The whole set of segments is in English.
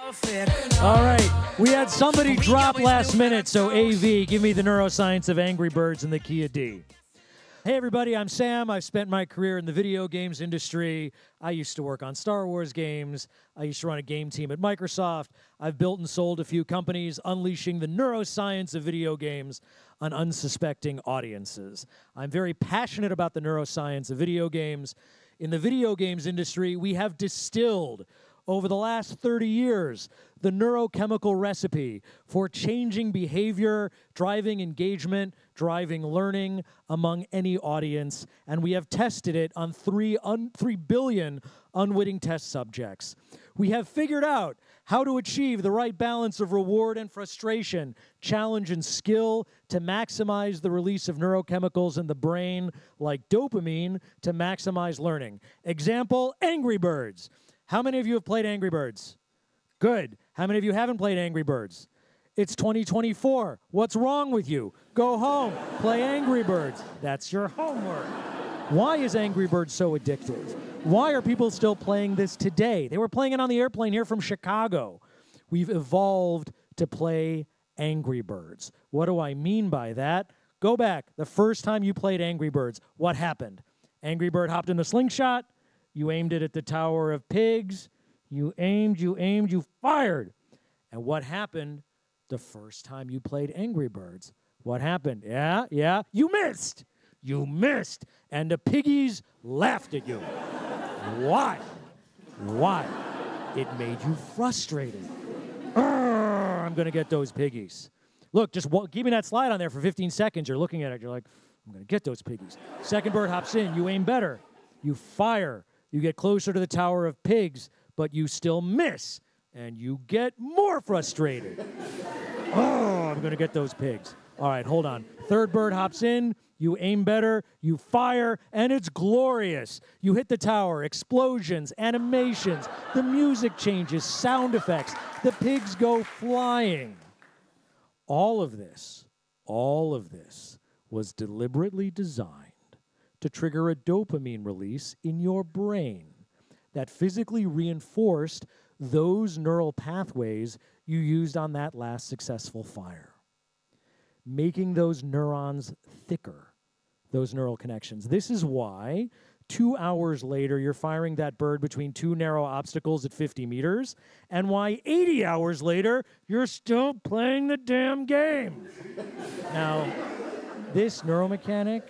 All right, we had somebody drop last minute, so AV, give me the neuroscience of Angry Birds and the Kia D. Hey everybody, I'm Sam. I've spent my career in the video games industry. I used to work on Star Wars games. I used to run a game team at Microsoft. I've built and sold a few companies, unleashing the neuroscience of video games on unsuspecting audiences. I'm very passionate about the neuroscience of video games. In the video games industry, we have distilled over the last 30 years the neurochemical recipe for changing behavior, driving engagement, driving learning among any audience, and we have tested it on 3 billion unwitting test subjects. We have figured out how to achieve the right balance of reward and frustration, challenge and skill to maximize the release of neurochemicals in the brain like dopamine to maximize learning. Example, Angry Birds. How many of you have played Angry Birds? Good. How many of you haven't played Angry Birds? It's 2024. What's wrong with you? Go home. Play Angry Birds. That's your homework. Why is Angry Birds so addictive? Why are people still playing this today? They were playing it on the airplane here from Chicago. We've evolved to play Angry Birds. What do I mean by that? Go back. The first time you played Angry Birds, what happened? Angry Bird hopped in a slingshot. You aimed it at the Tower of Pigs. You aimed, you fired. And what happened the first time you played Angry Birds? What happened? Yeah, you missed. You missed. And the piggies laughed at you. Why? Why? It made you frustrated. I'm going to get those piggies. Look, just keep me that slide on there for 15 seconds. You're looking at it. You're like, I'm going to get those piggies. Second bird hops in. You aim better. You fire. You get closer to the Tower of Pigs, but you still miss, and you get more frustrated. I'm going to get those pigs. All right, hold on. Third bird hops in. You aim better. You fire, and it's glorious. You hit the tower. Explosions, animations, the music changes, sound effects. The pigs go flying. All of this was deliberately designed to trigger a dopamine release in your brain that physically reinforced those neural pathways you used on that last successful fire, making those neurons thicker, those neural connections. This is why 2 hours later you're firing that bird between 2 narrow obstacles at 50 meters, and why 80 hours later you're still playing the damn game. Now, this neuromechanic,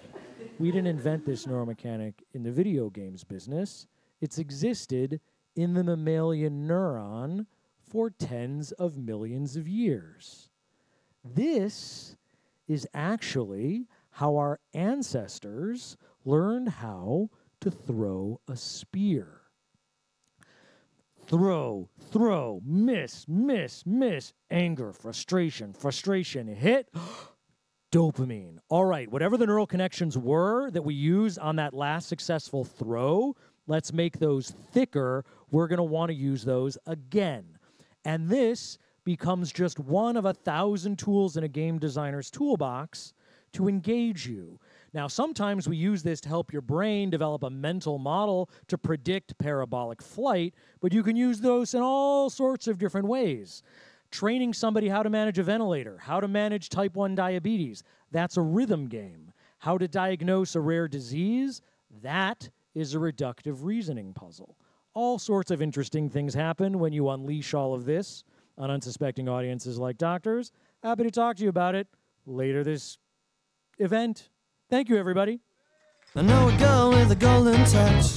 we didn't invent this neuromechanic in the video games business. It's existed in the mammalian neuron for tens of millions of years. This is actually how our ancestors learned how to throw a spear. Throw, miss, anger, frustration, hit, dopamine. All right, whatever the neural connections were that we used on that last successful throw, let's make those thicker. We're going to want to use those again. And this becomes just one of 1,000 tools in a game designer's toolbox to engage you. Now, sometimes we use this to help your brain develop a mental model to predict parabolic flight, but you can use those in all sorts of different ways. Training somebody how to manage a ventilator, how to manage type 1 diabetes, that's a rhythm game. How to diagnose a rare disease, that is a reductive reasoning puzzle. All sorts of interesting things happen when you unleash all of this on unsuspecting audiences like doctors. Happy to talk to you about it later this event. Thank you, everybody. I know a girl with a golden touch.